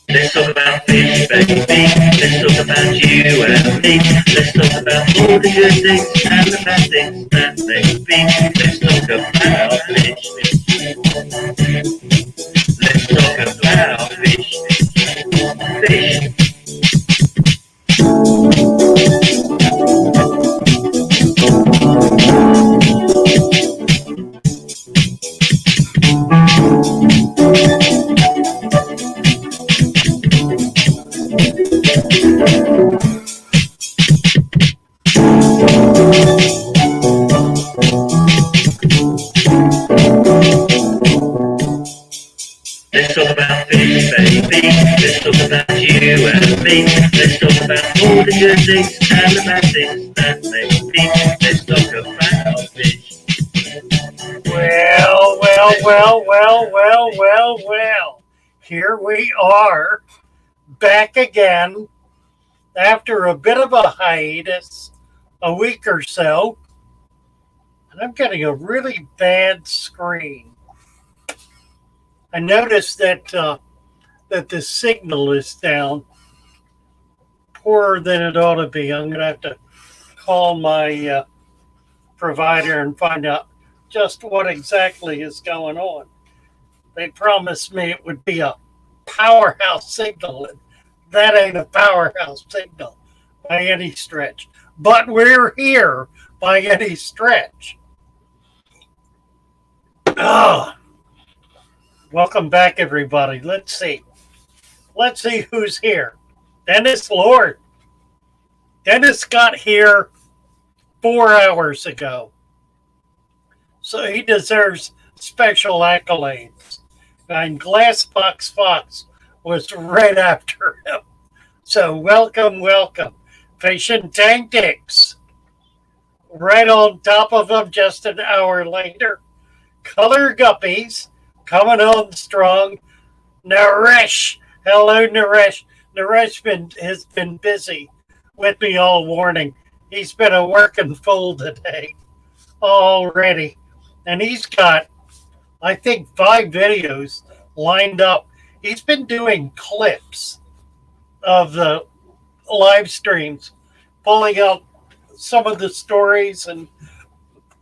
Let's talk about fish, baby. Let's talk about you and me. Let's talk about all the good things and the bad things that make me. Let's talk about fish. Let's talk about fish. Fish. Let's talk about fish, baby. Let's talk about you and me. Let's talk about all the good things and the bad things that may be. Let's talk about fish. Well. Here we are, back again after a bit of a hiatus, a week or so. And I'm getting a really bad screen. I noticed that the signal is down, poorer than it ought to be. I'm going to have to call my provider and find out just what exactly is going on. They promised me it would be a powerhouse signal, and that ain't a powerhouse signal by any stretch. But we're here by any stretch. Welcome back, everybody. Let's see who's here. Dennis Lord. Dennis got here 4 hours ago, so he deserves special accolades. And Glassbox Fox was right after him. So welcome. Fishing Tactics. Right on top of him just an hour later. Color Guppies coming on strong. Naresh. Hello, Naresh. Naresh has been busy with me all morning. He's been a working fool today already. And he's got, I think, 5 videos lined up. He's been doing clips of the live streams, pulling out some of the stories and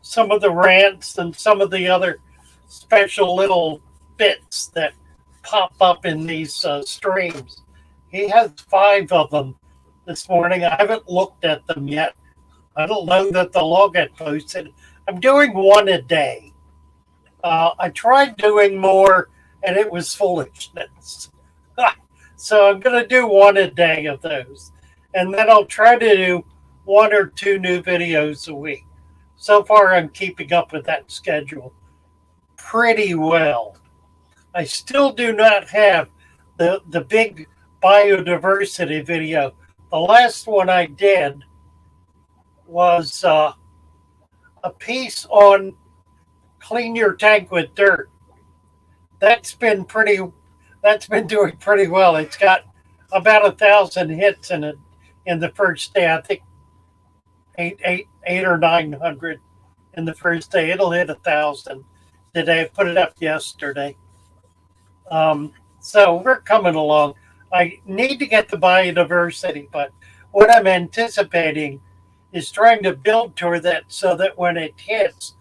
some of the rants and some of the other special little bits that pop up in these streams. He has 5 of them this morning. I haven't looked at them yet. I don't know that they'll all get posted. I'm doing 1 a day. I tried doing more and it was foolishness. So I'm going to do 1 a day of those. And then I'll try to do 1 or 2 new videos a week. So far, I'm keeping up with that schedule pretty well. I still do not have the big biodiversity video. The last one I did was a piece on clean your tank with dirt. That's been doing pretty well. It's got about 1,000 hits in it in the first day. I think eight or 900 in the first day. It'll hit 1,000 today. I put it up yesterday. So we're coming along. I need to get the biodiversity, but what I'm anticipating is trying to build toward that so that when it hits,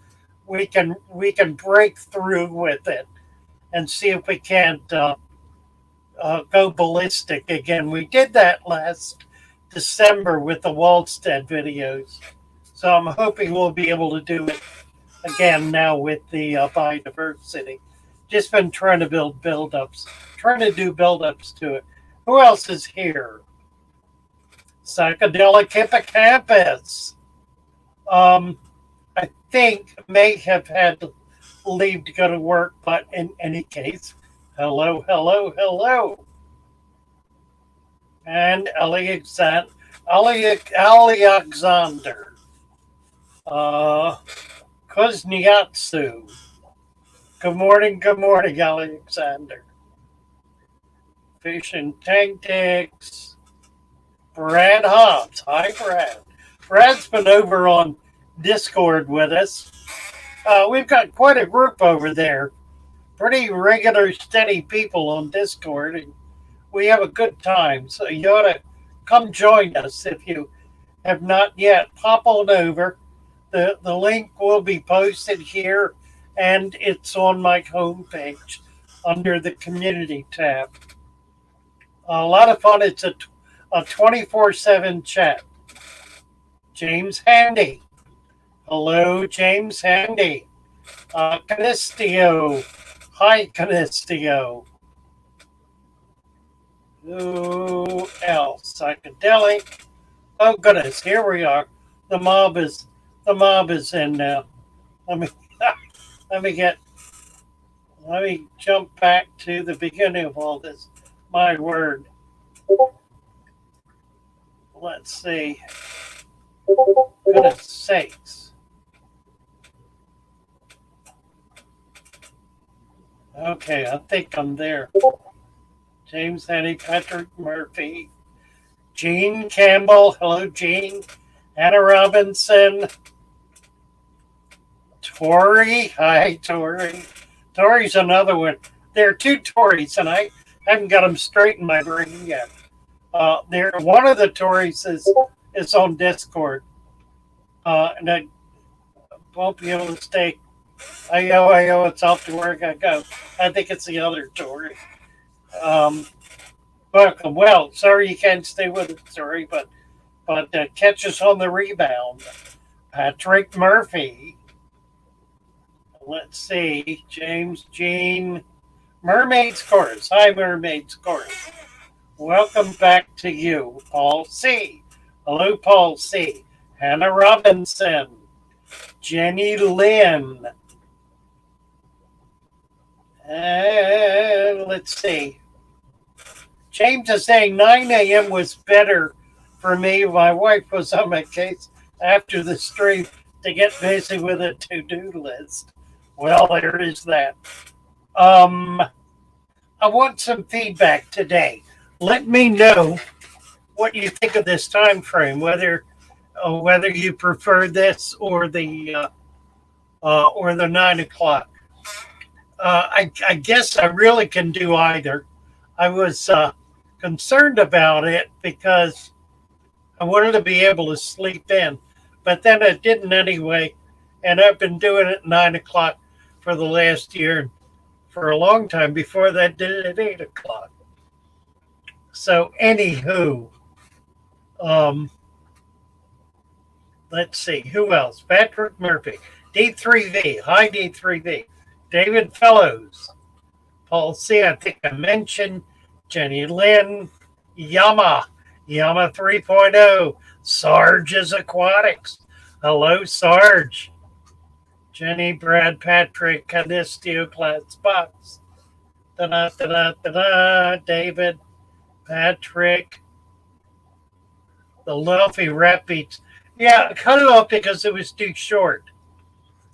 we can break through with it and see if we can't go ballistic again. We did that last December with the Waldstead videos, so I'm hoping we'll be able to do it again now with the biodiversity. Just been trying to do build-ups to it. Who else is here? Psychedelic Hippocampus. I think may have had to leave to go to work, but in any case, hello. And Alexander. Kuzniatsu. Good morning, Alexander. Fishing Tactics. Brad Hobbs. Hi, Brad. Brad's been over on Discord with us. We've got quite a group over there. Pretty regular, steady people on Discord. And we have a good time. So you ought to come join us if you have not yet. Pop on over. The link will be posted here, and it's on my homepage. under the community tab. A lot of fun. It's a 24/7 chat. James Handy. Hello, James Handy. Canistio. Hi, Canistio. Who else? Psychedelic. Oh goodness, here we are. The mob is in now. Let me let me jump back to the beginning of all this. My word. Let's see. Goodness sakes. Okay, I think I'm there. James Handy, Patrick Murphy, Gene Campbell. Hello, Gene. Anna Robinson. Tori. Hi, Tori. Tori's another one. There are two Tories, and I haven't got them straight in my brain yet. One of the Tories is on Discord, and I won't be able to stay. I know, it's off to work I go. I think it's the other Tory. Welcome. Well, sorry you can't stay with us, Tori, but catch us on the rebound. Patrick Murphy. Let's see. James Jean. Mermaid's Chorus. Hi, Mermaid's Chorus. Welcome back to you, Paul C. Hello, Paul C. Hannah Robinson. Jenny Lynn. And let's see. James is saying 9 a.m. was better for me. My wife was on my case after the stream to get busy with a to-do list. Well, there is that. I want some feedback today. Let me know what you think of this time frame, whether you prefer this or the 9 o'clock. I guess I really can do either. I was concerned about it because I wanted to be able to sleep in, but then I didn't anyway, and I've been doing it at 9 o'clock for the last year. For a long time before that, did it at 8 o'clock. So, anywho, let's see, who else? Patrick Murphy, D3V, hi D3V, David Fellows, Paul C, I think I mentioned, Jenny Lynn, Yama 3.0, Sarge's Aquatics, hello Sarge, Jenny, Brad, Patrick, Canistio, Class Box, David, Patrick, the Luffy rap beats. Yeah, I cut it off because it was too short.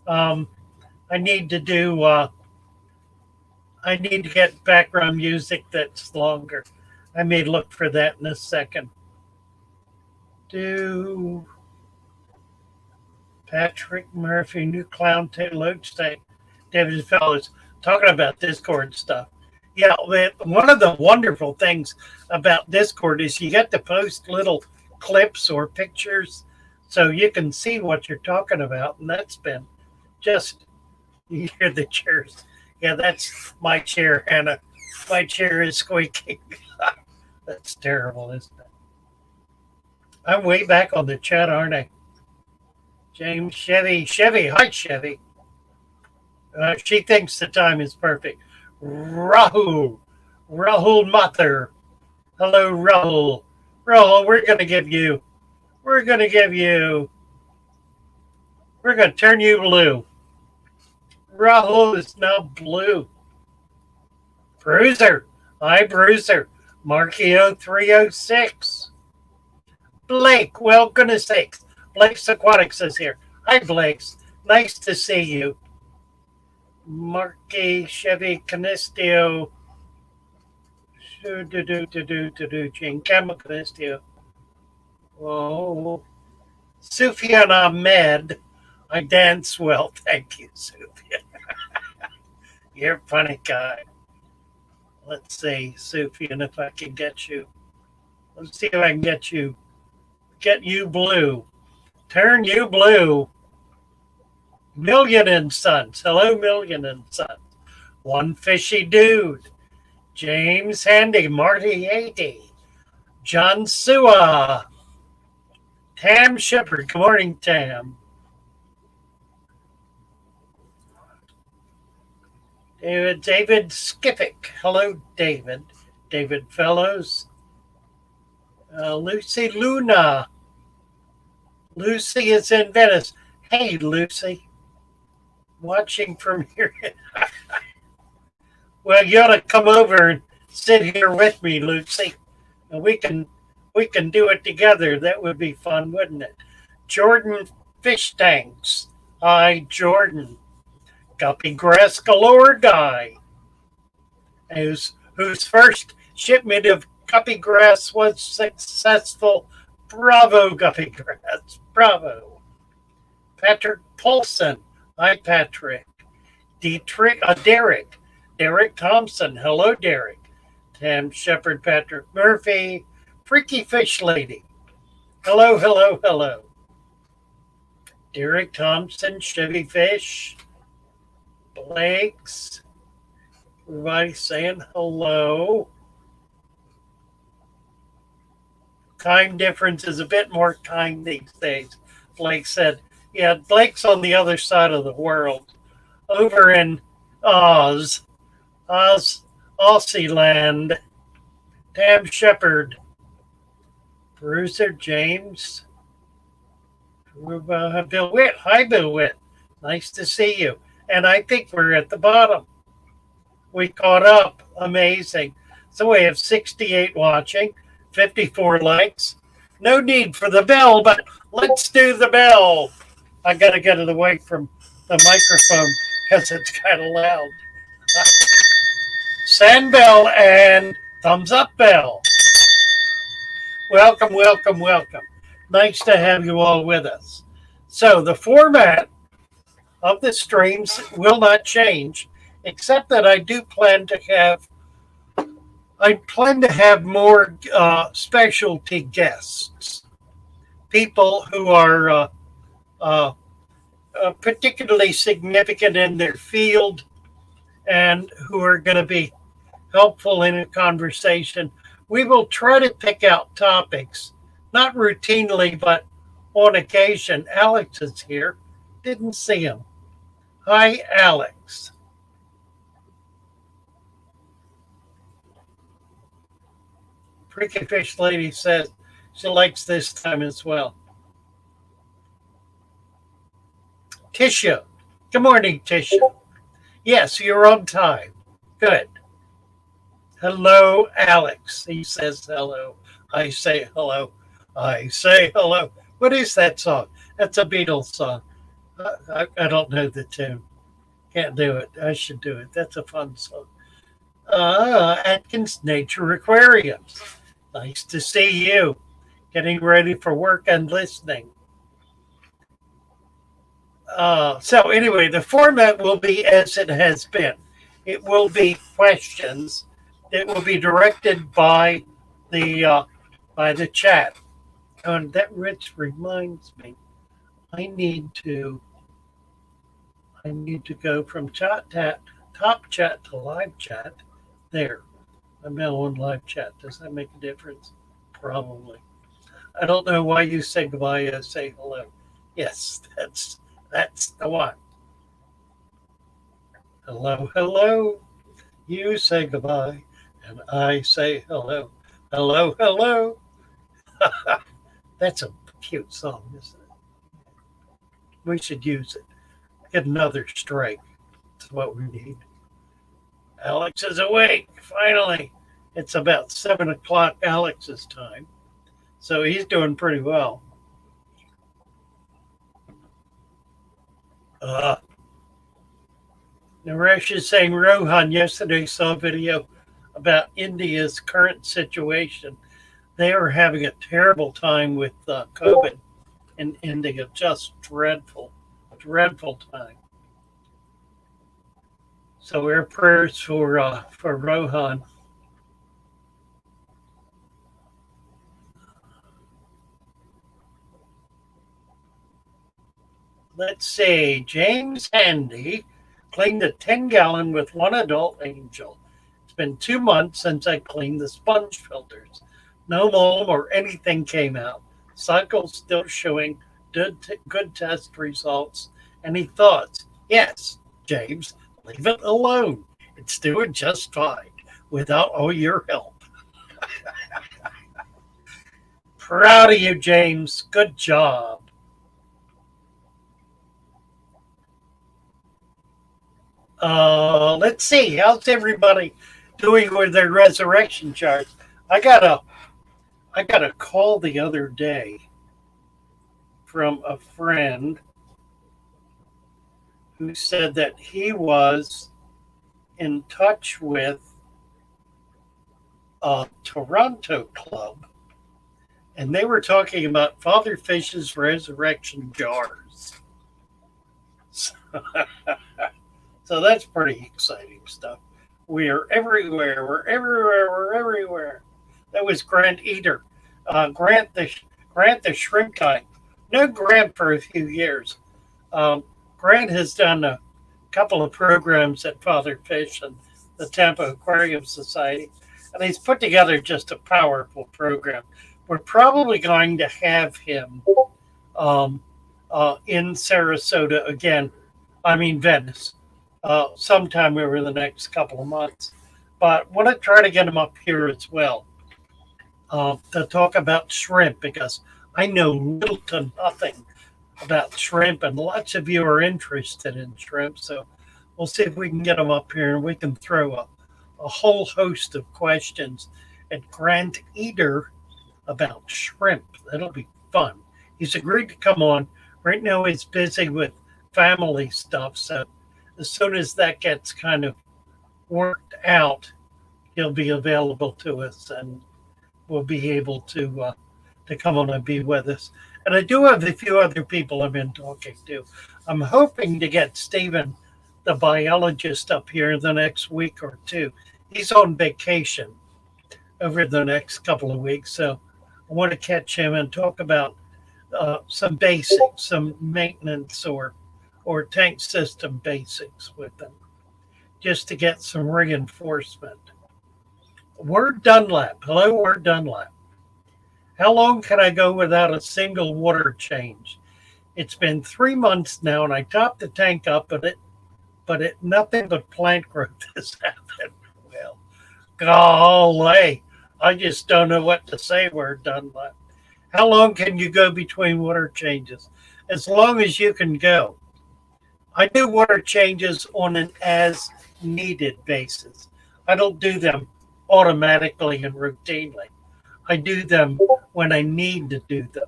I need to get background music that's longer. I may look for that in a second. Patrick Murphy, New Clown, Taylor State, David Fellows, talking about Discord stuff. Yeah, one of the wonderful things about Discord is you get to post little clips or pictures so you can see what you're talking about. And that's been just, you hear the chairs. Yeah, that's my chair, Hannah. My chair is squeaking. That's terrible, isn't it? I'm way back on the chat, aren't I? James Chevy, hi Chevy. She thinks the time is perfect. Rahul Mathur. Hello, Rahul. Rahul, we're going to turn you blue. Rahul is now blue. Bruiser. Hi, Bruiser. Markio 306. Blake, well, goodness sakes. Blake's Aquatics is here. Hi, Blake's. Nice to see you. Marky, Chevy, Canistio. Gene Campbell, Canistio. Oh. Sufyan Ahmed. I dance well. Thank you, Sufyan. You're a funny guy. Let's see, Sufyan, if I can get you. Let's see if I can get you blue. Turn you blue. Million and Sons. Hello, Million and Sons. One Fishy Dude, James Handy, Marty Haty, John Sua, Tam Shepherd. Good morning, Tam. David Skiffick. Hello, David. David Fellows. Lucy Luna. Lucy is in Venice. Hey, Lucy. Watching from here. Well, you ought to come over and sit here with me, Lucy. And we can do it together. That would be fun, wouldn't it? Jordan Fish Tanks. Hi, Jordan. Guppy Grass Galore Guy. Whose first shipment of guppy grass was successful. Bravo, guppy grass. Bravo. Patrick Paulson. Hi, Patrick. Derek. Derek Thompson. Hello, Derek. Tam Shepherd, Patrick Murphy. Freaky Fish Lady. Hello, hello, hello. Derek Thompson, Chevy Fish. Blake's. Everybody saying hello. Time difference is a bit more time these days. Blake said, yeah, Blake's on the other side of the world. Over in Aussie land. Tam Shepherd. Bruiser James. Bill Witt. Hi, Bill Witt. Nice to see you. And I think we're at the bottom. We caught up. Amazing. So we have 68 watching, 54 likes. No need for the bell, but let's do the bell. I got to get it away from the microphone because it's kind of loud. Send bell and thumbs up bell. Welcome, welcome, welcome. Nice to have you all with us. So the format of the streams will not change, except that I do plan to have more specialty guests, people who are particularly significant in their field and who are going to be helpful in a conversation. We will try to pick out topics, not routinely, but on occasion. Alex is here. Didn't see him. Hi, Alex. Freaky Fish Lady says she likes this time as well. Tisha. Good morning, Tisha. Yes, you're on time. Good. Hello, Alex. He says hello. I say hello. I say hello. What is that song? That's a Beatles song. I don't know the tune. Can't do it. I should do it. That's a fun song. Atkins Nature Aquariums. Nice to see you. Getting ready for work and listening. So anyway, the format will be as it has been. It will be questions. It will be directed by the chat. And that reminds me, I need to go from top chat to live chat. There. I'm now on live chat. Does that make a difference? Probably. I don't know why you say goodbye and say hello. Yes, that's the one. Hello, hello. You say goodbye, and I say hello. Hello, hello. That's a cute song, isn't it? We should use it. Get another strike. That's what we need. Alex is awake, finally. It's about 7 o'clock Alex's time. So he's doing pretty well. Naresh is saying Rohan yesterday saw a video about India's current situation. They are having a terrible time with COVID in India. Just dreadful time. So our prayers for Rohan. Let's see. James Handy, Cleaned a 10-gallon with one adult angel. It's been 2 months since I cleaned the sponge filters. No mold or anything came out. Cycle still showing good test results. Any thoughts? Yes, James, leave it alone. It's doing just fine without all your help. Proud of you, James. Good job. Let's see. How's everybody doing with their resurrection charts? I got a call the other day from a friend who said that he was in touch with a Toronto club, and they were talking about Father Fish's resurrection jars. So that's pretty exciting stuff. We're everywhere. We're everywhere. We're everywhere. That was Grant Eater. Grant the shrimp guy. No Grant for a few years. Grant has done a couple of programs at Father Fish and the Tampa Aquarium Society, and he's put together just a powerful program. We're probably going to have him in Sarasota again. I mean Venice, sometime over the next couple of months. But I want to try to get him up here as well to talk about shrimp, because I know little to nothing about shrimp, and lots of you are interested in shrimp. So we'll see if we can get him up here and we can throw a whole host of questions at Grant Eater about shrimp. That'll be fun. He's agreed to come on. Right now he's busy with family stuff. So as soon as that gets kind of worked out, he'll be available to us and we'll be able to come on and be with us. And I do have a few other people I've been talking to. I'm hoping to get Stephen, the biologist, up here in the next week or two. He's on vacation over the next couple of weeks. So I want to catch him and talk about some basics, some maintenance or tank system basics with them, just to get some reinforcement. Word Dunlap. Hello, Word Dunlap. How long can I go without a single water change? It's been 3 months now, and I topped the tank up, but nothing but plant growth has happened. Well, golly, I just don't know what to say. Word Dunlap. How long can you go between water changes? As long as you can go. I do water changes on an as needed basis. I don't do them automatically and routinely. I do them when I need to do them.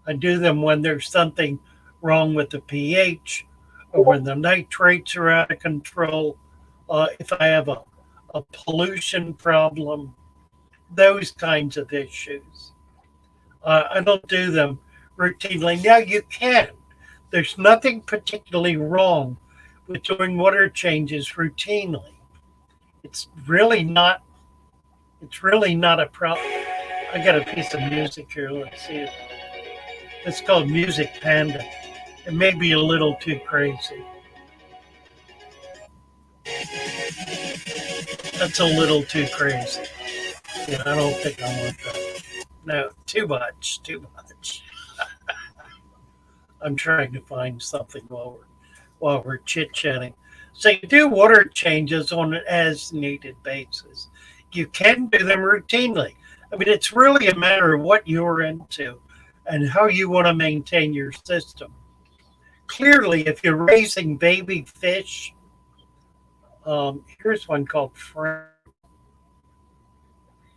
I do them when there's something wrong with the pH or when the nitrates are out of control. If I have a pollution problem, those kinds of issues. I don't do them routinely. Now you can. There's nothing particularly wrong with doing water changes routinely. It's really not a problem. I got a piece of music here. Let's see it. It's called Music Panda. It may be a little too crazy. That's a little too crazy. Yeah, I don't think I want that. No, too much. I'm trying to find something while we're chit-chatting. So you do water changes on an as-needed basis. You can do them routinely. I mean, it's really a matter of what you're into and how you want to maintain your system. Clearly, if you're raising baby fish, here's one called Frank.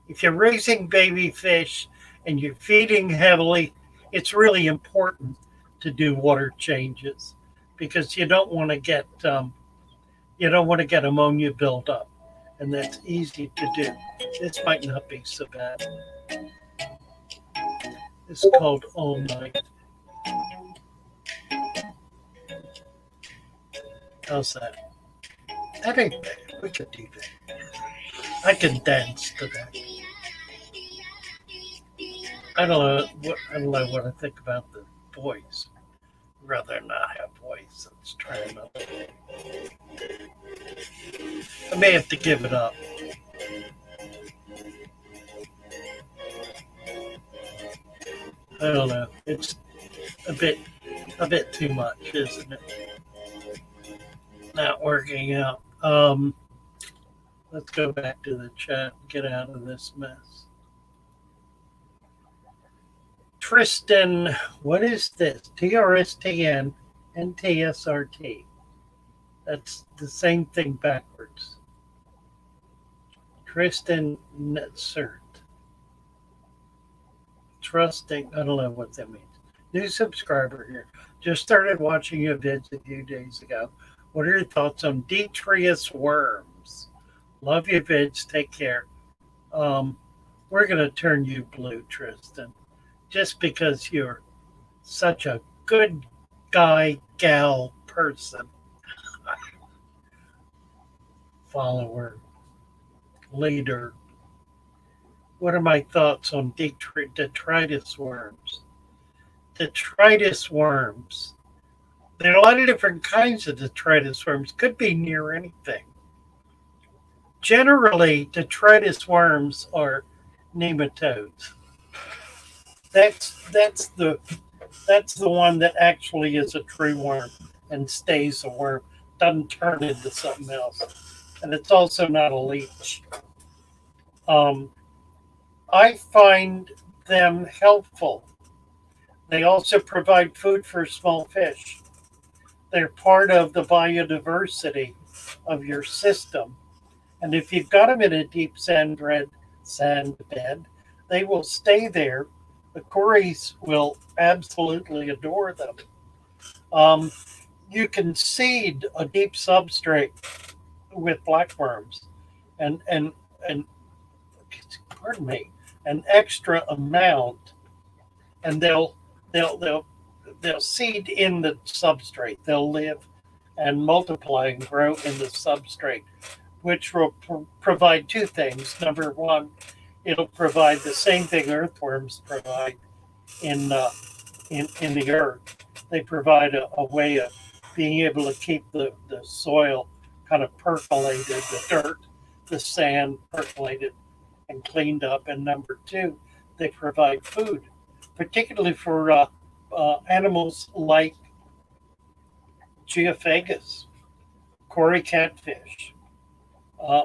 If you're raising baby fish and you're feeding heavily, it's really important to do water changes because you don't want to get ammonia built up, and that's easy to do. This might not be so bad. It's called All Night. How's that? That ain't bad. We could do that. I can dance to that. I don't know what I think about the voice. Rather not have voice. Let's try another. may have to give it up. I don't know. It's a bit too much, isn't it? Not working out. Let's go back to the chat and get out of this mess. Tristan, what is this? TRSTN and TSRT. That's the same thing backwards. Tristan Netzert. Trusting, I don't know what that means. New subscriber here. Just started watching your vids a few days ago. What are your thoughts on Detritus worms? Love your vids. Take care. We're going to turn you blue, Tristan, just because you're such a good guy, gal, person, follower, leader. What are my thoughts on detritus worms? Detritus worms. There are a lot of different kinds of detritus worms. Could be near anything. Generally, detritus worms are nematodes. That's the one that actually is a true worm and stays a worm, doesn't turn into something else, and it's also not a leech. I find them helpful. They also provide food for small fish. They're part of the biodiversity of your system. And if you've got them in a deep sand bed, they will stay there. The cories will absolutely adore them. You can seed a deep substrate with blackworms and pardon me, an extra amount, and they'll seed in the substrate. They'll live and multiply and grow in the substrate, which will provide two things. Number one, it'll provide the same thing earthworms provide in the earth. They provide a way of being able to keep the soil kind of percolated, the dirt, the sand percolated and cleaned up. And number two, they provide food, particularly for animals like geophagus, cory catfish,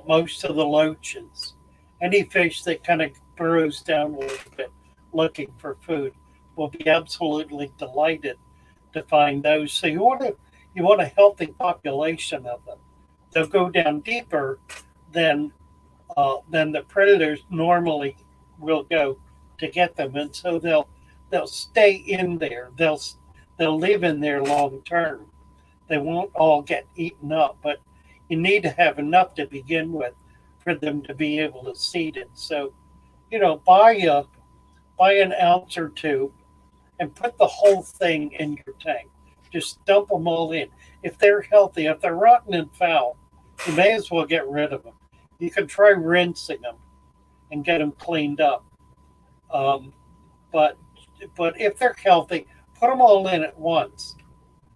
most of the loaches, any fish that kind of burrows down a little bit looking for food will be absolutely delighted to find those. So you want a healthy population of them. They'll go down deeper than the predators normally will go to get them, and so they'll stay in there. They'll live in there long term. They won't all get eaten up, but you need to have enough to begin with for them to be able to seed it. So, buy an ounce or two and put the whole thing in your tank. Just dump them all in. If they're healthy, if they're rotten and foul, you may as well get rid of them. You can try rinsing them and get them cleaned up. But if they're healthy, put them all in at once.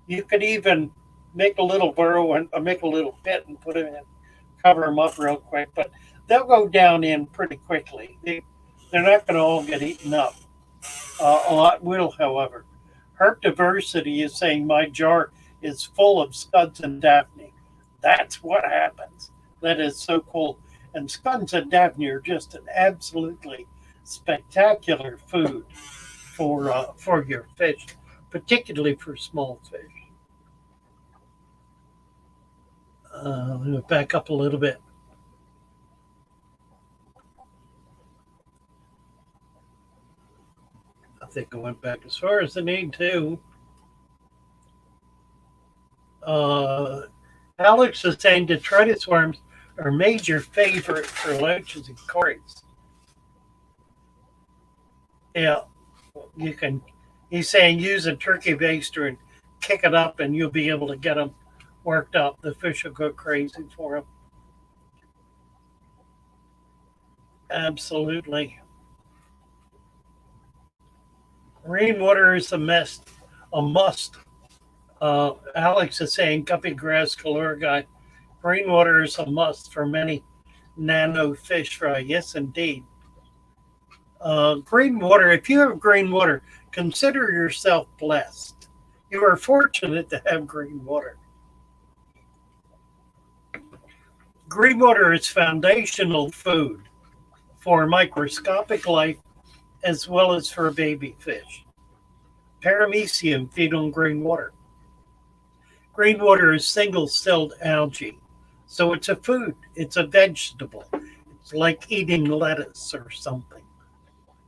You could even make a little burrow and make a little pit and put them in, cover them up real quick. But they'll go down in pretty quickly. They're not going to all get eaten up. A lot will, however. Herb Diversity is saying my jar is full of scuds and daphne. That's what happens. That is so cool. And scuds and daphne are just an absolutely spectacular food for your fish, particularly for small fish. Let me back up a little bit. I think I went back as far as I need to. Alex is saying detritus worms are a major favorite for loaches and cories. Yeah, you can. He's saying use a turkey baster and kick it up, and you'll be able to get them worked up. The fish will go crazy for them. Absolutely. Rainwater is a must. Alex is saying guppy grass, caloric Green water is a must for many nano fish fry. Yes, indeed. Green water, if you have green water, consider yourself blessed. You are fortunate to have green water. Green water is foundational food for microscopic life as well as for baby fish. Paramecium feed on green water. Green water is single celled algae, so it's a food, it's a vegetable. It's like eating lettuce or something.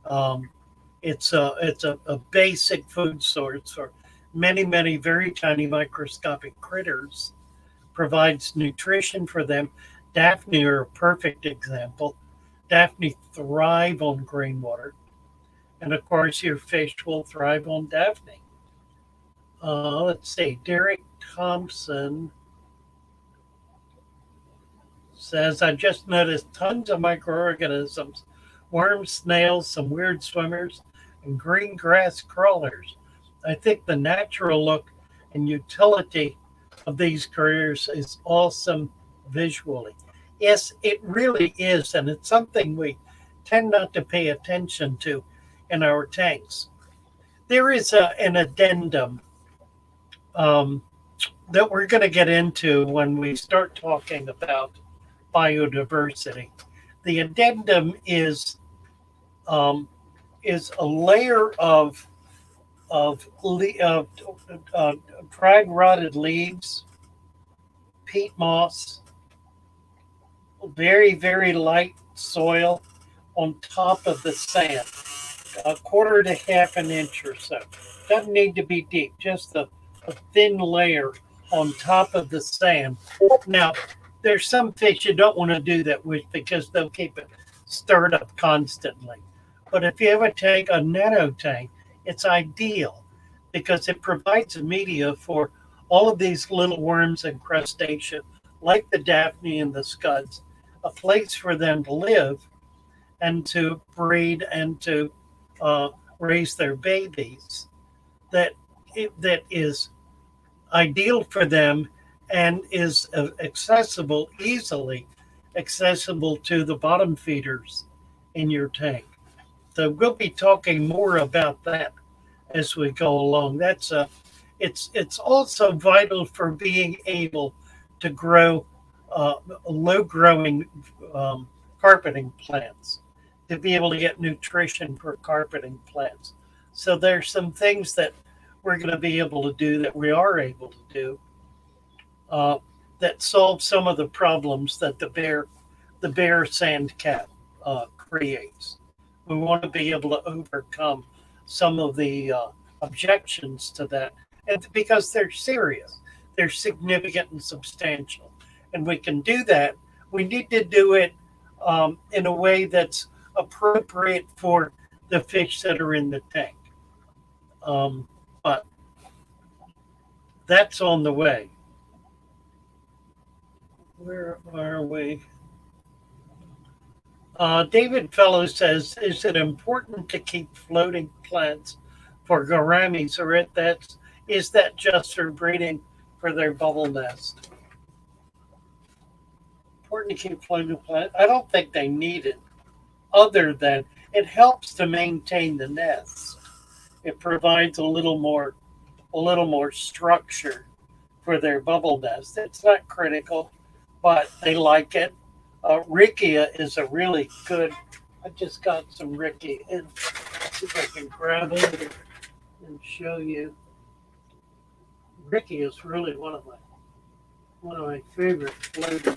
Um, it's a basic food source for many very tiny microscopic critters. Provides nutrition for them. Daphne are a perfect example. Daphne thrive on green water, and of course your fish will thrive on Daphne. Let's see. Derek Thompson says, I just noticed tons of microorganisms, worms, snails, some weird swimmers, and green grass crawlers. I think the natural look and utility of these careers is awesome visually. Yes, it really is, and it's something we tend not to pay attention to in our tanks. There is an addendum um, that we're going to get into when we start talking about biodiversity. The addendum um, is a layer of dried rotted leaves, peat moss, very light soil on top of the sand, a quarter to half an inch or so. Doesn't need to be deep, just a thin layer on top of the sand. Now, there's some fish you don't want to do that with because they'll keep it stirred up constantly. But if you have a nano tank, it's ideal because it provides a media for all of these little worms and crustaceans, like the Daphne and the scuds, a place for them to live and to breed and to uh, raise their babies. That that is ideal for them and is accessible, easily accessible to the bottom feeders in your tank. So we'll be talking more about that as we go along. It's also vital for being able to grow uh, low growing um, carpeting plants, to be able to get nutrition for carpeting plants. So there's some things that we're going to be able to do, that we are able to do, uh, that solve some of the problems that the bear sand cat creates. We want to be able to overcome some of the objections to that, and because they're serious, they're significant and substantial, and we can do that. We need to do it in a way that's appropriate for the fish that are in the tank. But that's on the way. Where are we? David Fellows says, is it important to keep floating plants for gouramis, or is that just for breeding for their bubble nest? Important to keep floating plants. I don't think they need it, other than it helps to maintain the nest. It provides a little more structure for their bubble nest. It's not critical, but they like it. Rickia is a really good. I just got some Rickia. And see if I can grab it and show you. Rickia is really one of my favorite flavors.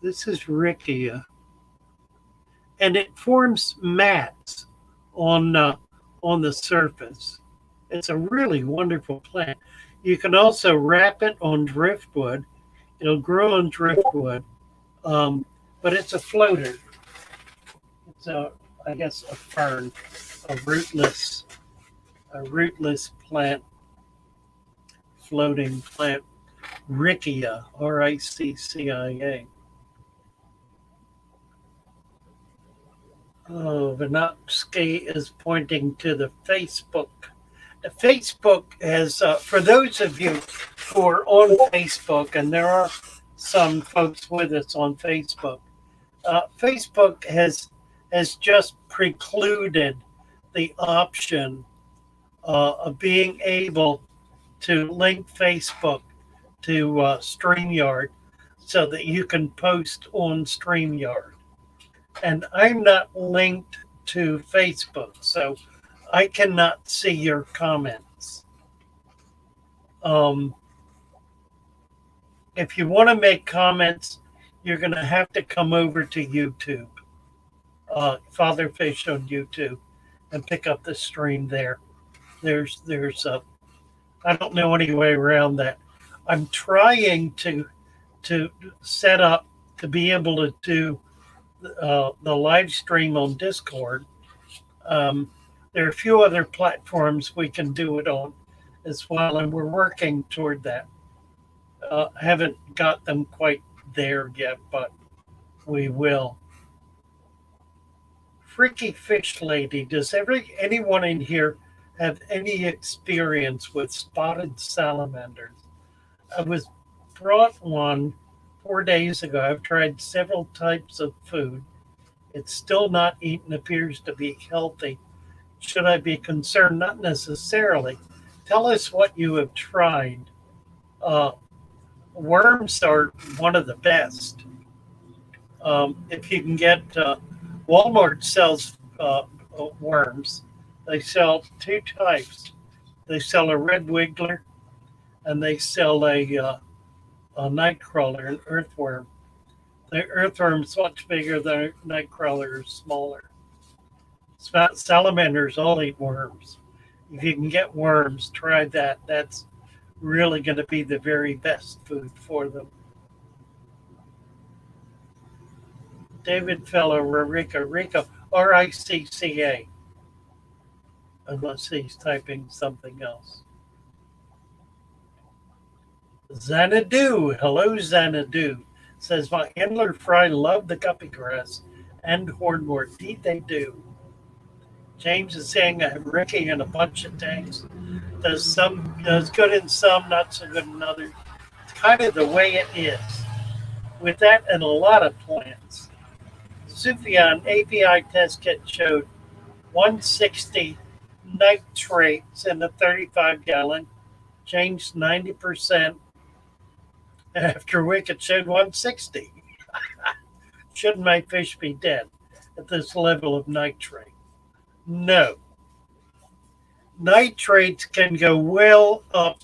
This is Rickia, and it forms mats on on the surface. It's a really wonderful plant. You can also wrap it on driftwood. It'll grow on driftwood, um, but it's a floater. It's I guess, a fern, a rootless, plant, floating plant. Riccia, Riccia. Oh, Vinotsky is pointing to the Facebook Facebook has, for those of you who are on Facebook, and there are some folks with us on Facebook, Facebook has just precluded the option of being able to link Facebook to StreamYard so that you can post on StreamYard. And I'm not linked to Facebook, so I cannot see your comments. Um, if you want to make comments, you're going to have to come over to YouTube, Fatherfish on YouTube, and pick up the stream there. There's I don't know any way around that. I'm trying to set up to be able to do the live stream on Discord. There are a few other platforms we can do it on as well, and we're working toward that. Haven't got them quite there yet, but we will. Freaky Fish Lady, does anyone in here have any experience with spotted salamanders? I was brought one 4 days ago. I've tried several types of food. It's still not eaten, appears to be healthy. Should I be concerned? Not necessarily. Tell us what you have tried. Worms are one of the best. If you can get, Walmart sells worms. They sell two types. They sell a red wiggler, and they sell a nightcrawler, an earthworm. The earthworm is much bigger. The nightcrawler is smaller. Salamanders all eat worms. If you can get worms, try that. That's really going to be the very best food for them. David Fellow, Rico, RICCA, unless he's typing something else. Xanadu, hello Xanadu, says my Endler fry love the guppy grass and hornwort. Indeed they do. James is saying I have Ricky in a bunch of tanks. Does good in some, not so good in others. It's kind of the way it is. With that and a lot of plants. Sufyan API test kit showed 160 nitrates in a 35-gallon, changed 90%. After a week, it showed 160. Shouldn't my fish be dead at this level of nitrate? No. Nitrates can go well up,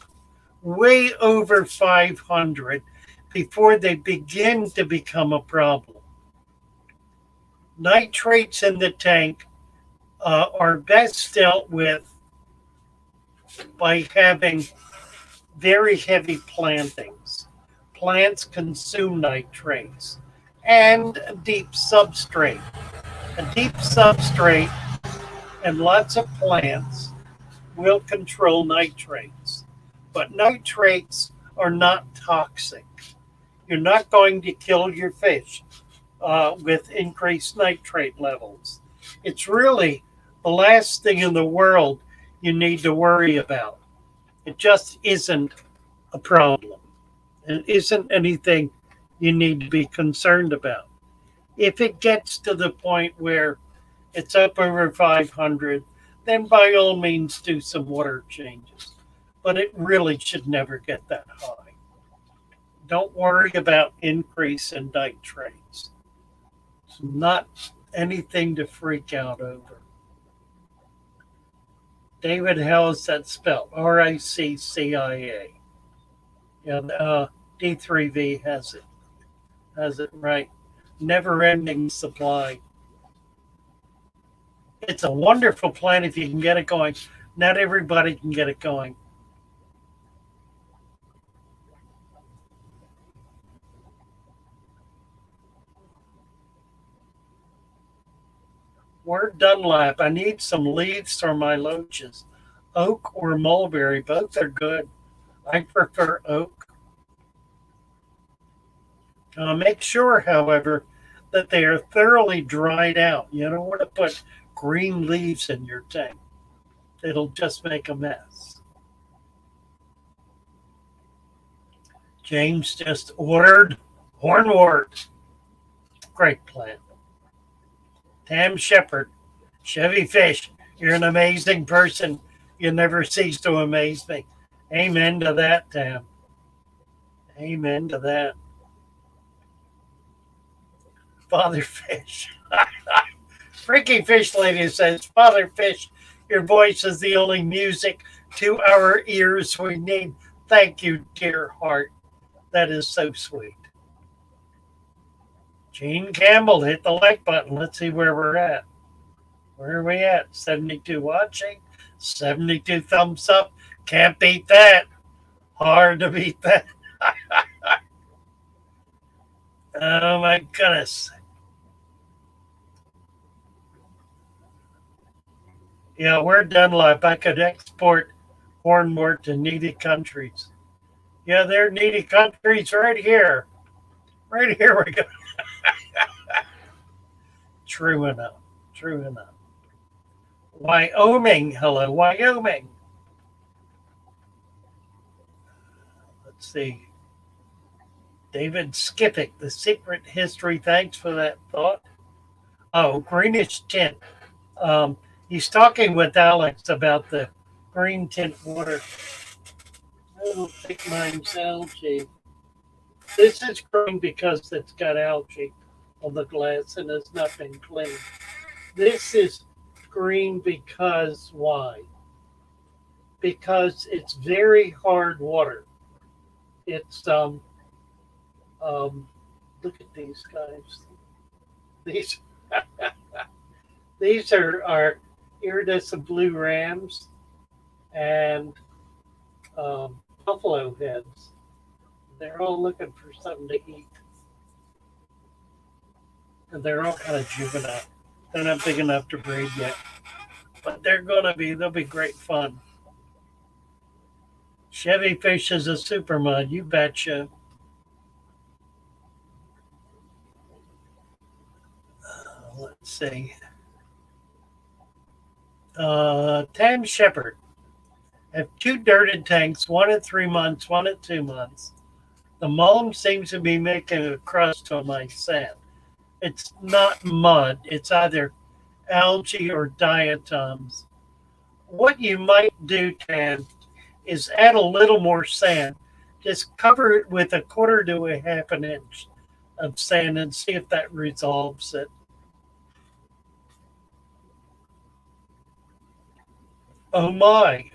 way over 500 before they begin to become a problem. Nitrates in the tank are best dealt with by having very heavy plantings. Plants consume nitrates and deep substrate. A deep substrate and lots of plants will control nitrates. But nitrates are not toxic. You're not going to kill your fish with increased nitrate levels. It's really the last thing in the world you need to worry about. It just isn't a problem. It isn't anything you need to be concerned about. If it gets to the point where it's up over 500, then by all means do some water changes. But it really should never get that high. Don't worry about increase in nitrates. It's not anything to freak out over. David, how is that spelled? RICCIA. Yeah, D3V has it right. Never-ending supply. It's a wonderful plant if you can get it going. Not everybody can get it going. Word Dunlap, I need some leaves for my loaches. Oak or mulberry, both are good. I prefer oak. Make sure, however, that they are thoroughly dried out. You don't want to put green leaves in your tank. It'll just make a mess. James just ordered hornwort. Great plant. Tam Shepard, Chevy Fish, you're an amazing person. You never cease to amaze me. Amen to that, Tam. Amen to that. Father Fish. Freaky Fish Lady says, Father Fish, your voice is the only music to our ears we need. Thank you, dear heart. That is so sweet. Gene Campbell, hit the like button. Let's see where we're at. Where are we at? 72 watching, 72 thumbs up. Can't beat that. Hard to beat that. Oh my goodness. Yeah, we're Dunlop. I could export hornwort to needy countries. Yeah, there are needy countries right here. Right here we go. True enough. True enough. Wyoming. Hello, Wyoming. Let's see. David Skippick, The Secret History. Thanks for that thought. Oh, greenish tint. He's talking with Alex about the green tint water. I don't think mine's algae. This is green because it's got algae on the glass and has not been cleaned. This is green because why? Because it's very hard water. It's look at these guys. These these are iridescent blue rams and buffalo heads. They're all looking for something to eat. And they're all kind of juvenile. They're not big enough to breed yet. But they'll be great fun. Chevy Fish is a super mud, you betcha. Let's see. Tam Shepard. I have 2 dirted tanks, one at 3 months, one at 2 months. The mulm seems to be making a crust on my sand. It's not mud. It's either algae or diatoms. What you might do, Tam, is add a little more sand. Just cover it with 1/4 to 1/2 inch of sand and see if that resolves it. Oh my.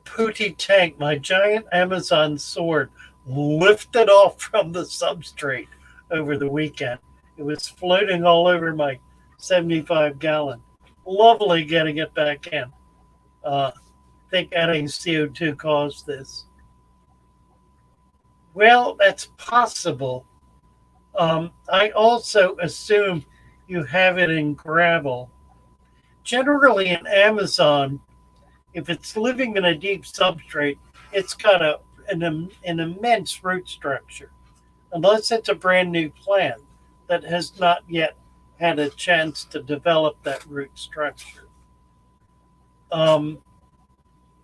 Pooty tank, my giant Amazon sword, lifted off from the substrate over the weekend. It was floating all over my 75-gallon. Lovely getting it back in. I think adding CO2 caused this. Well, that's possible. I also assume you have it in gravel. Generally in Amazon, if it's living in a deep substrate, it's got an immense root structure, unless it's a brand new plant that has not yet had a chance to develop that root structure.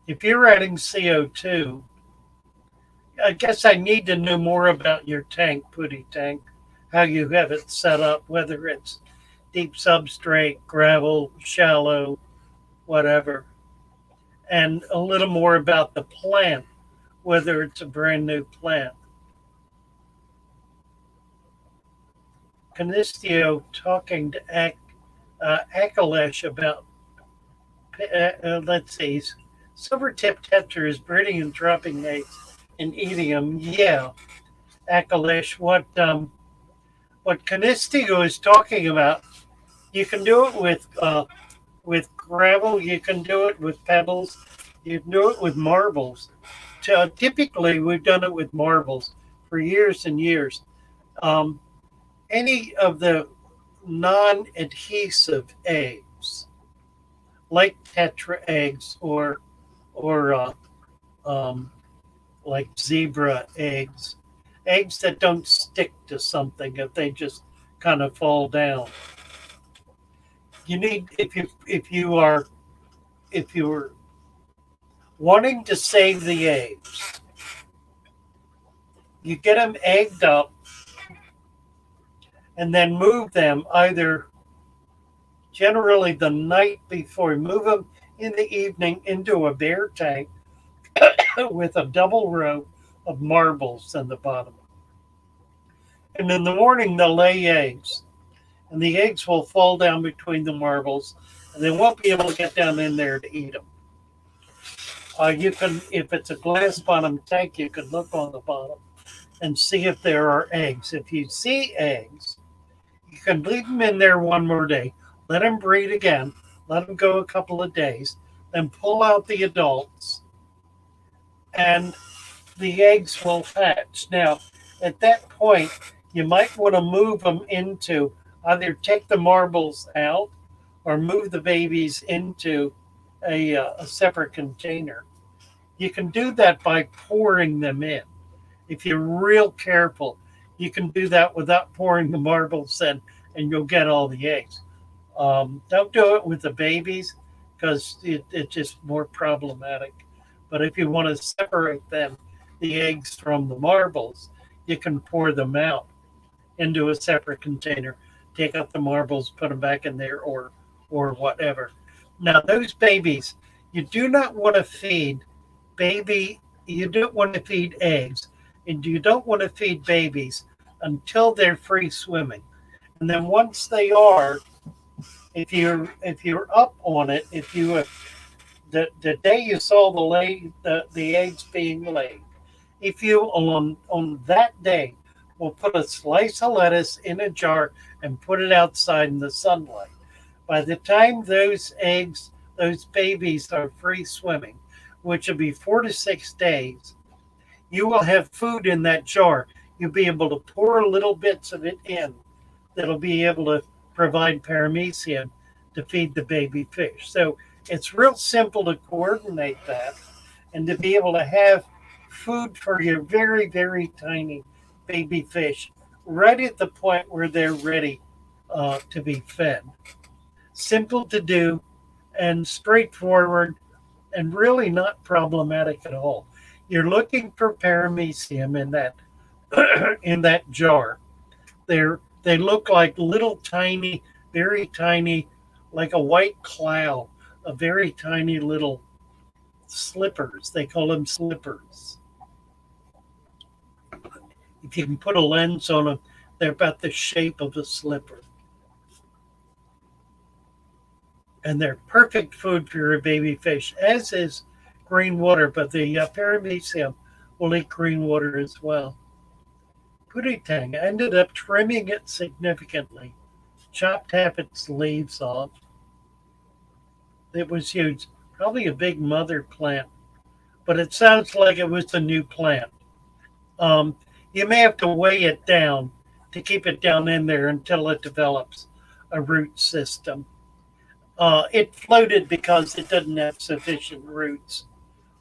If you're adding CO2, I guess I need to know more about your tank, Putty Tank, how you have it set up, whether it's deep substrate, gravel, shallow, whatever. And a little more about the plant, whether it's a brand new plant. Canistio talking to Akalesh about, let's see, silver-tip tetra is breeding and dropping eggs and eating them. Yeah, Akalesh, what Canistio is talking about, you can do it with gravel, you can do it with pebbles, you can do it with marbles. Typically, we've done it with marbles for years and years. Any of the non-adhesive eggs, like tetra eggs or like zebra eggs that don't stick to something, if they just kind of fall down. You need, if you are if you're wanting to save the eggs, you get them egged up and then move them either generally the night before. Move them in the evening into a bare tank with a double row of marbles in the bottom. And in the morning, they'll lay eggs, and the eggs will fall down between the marbles, and they won't be able to get down in there to eat them. You can, if it's a glass bottom tank, you can look on the bottom and see if there are eggs. If you see eggs, you can leave them in there one more day, let them breed again, let them go a couple of days, then pull out the adults, and the eggs will hatch. Now, at that point, you might want to move them into either take the marbles out or move the babies into a separate container. You can do that by pouring them in. If you're real careful, you can do that without pouring the marbles in, and you'll get all the eggs. Don't do it with the babies because it's just more problematic. But if you want to separate them, the eggs from the marbles, you can pour them out into a separate container. Take out the marbles, put them back in there, or whatever. Now, those babies, you do not want to feed you don't want to feed eggs, and you don't want to feed babies until they're free swimming. And then once they are, if you're up on it, if you have, the day you saw the eggs being laid, if you on that day will put a slice of lettuce in a jar and put it outside in the sunlight, by the time those babies are free swimming, which will be 4 to 6 days, you will have food in that jar. You'll be able to pour little bits of it in that'll be able to provide paramecium to feed the baby fish. So it's real simple to coordinate that and to be able to have food for your very, very tiny baby fish right at the point where they're ready to be fed. Simple to do and straightforward and really not problematic at all. You're looking for paramecium in that in that jar. They look like little tiny, very tiny, like a white cloud, a very tiny little slippers. They call them slippers. If you can put a lens on them, they're about the shape of a slipper. And they're perfect food for your baby fish, as is green water, but the paramecium will eat green water as well. Putitang, I ended up trimming it significantly, chopped half its leaves off. It was huge, probably a big mother plant, but it sounds like it was a new plant. You may have to weigh it down to keep it down in there until it develops a root system. It floated because it doesn't have sufficient roots.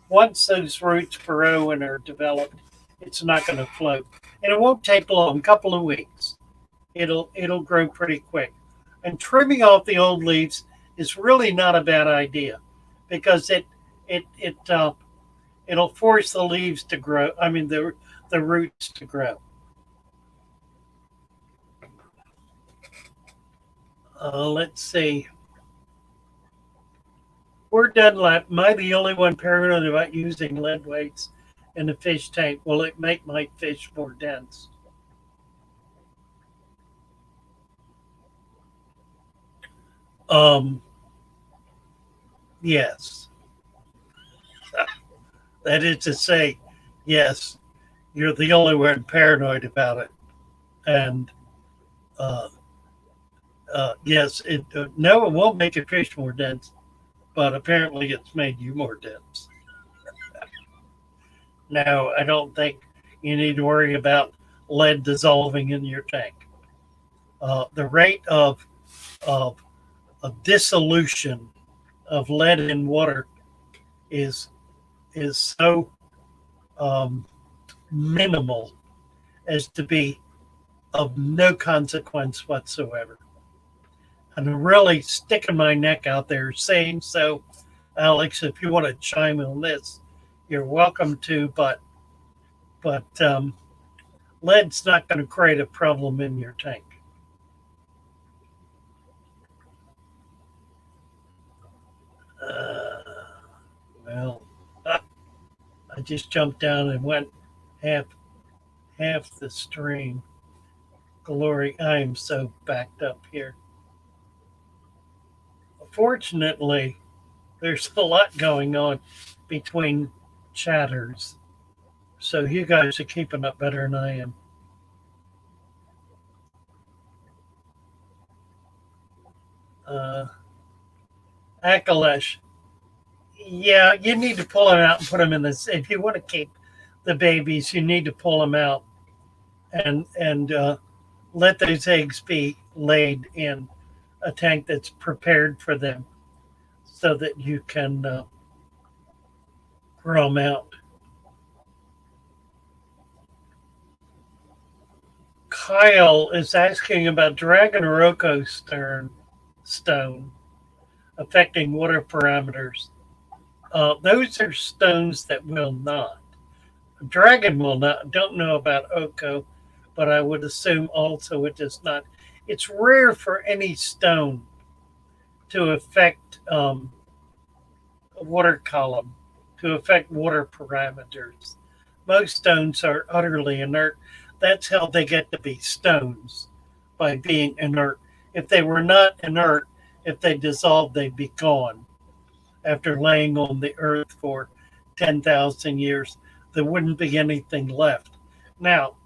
Once those roots grow and are developed, it's not going to float. And it won't take long, a couple of weeks. It'll grow pretty quick. And trimming off the old leaves is really not a bad idea because it'll force the leaves to grow. I mean the roots to grow. Let's see. We're done. Am I the only one paranoid about using lead weights in the fish tank? Will it make my fish more dense? Yes. That is to say, yes, you're the only one paranoid about it. And yes, no, it won't make your fish more dense, but apparently it's made you more dense. No, I don't think you need to worry about lead dissolving in your tank. The rate of dissolution of lead in water is so minimal as to be of no consequence whatsoever. I'm really sticking my neck out there saying so Alex, if you want to chime in on this, you're welcome to. But lead's not going to create a problem in your tank. Uh, well, I just jumped down and went half half the stream. Glory, I am so backed up here. Fortunately, there's a lot going on between chatters, so you guys are keeping up better than I am. Uh, Akalesh, yeah, you need to pull them out and put them in this. If you want to keep the babies, you need to pull them out and let those eggs be laid in a tank that's prepared for them, so that you can grow them out. Kyle is asking about Dragon Oroco stone affecting water parameters. Those are stones that will not. Dragon will not. Don't know about Oko, but I would assume also it does not. It's rare for any stone to affect a water column, to affect water parameters. Most stones are utterly inert. That's how they get to be stones, by being inert. If they were not inert, if they dissolved, they'd be gone. After laying on the earth for 10,000 years, there wouldn't be anything left. Now,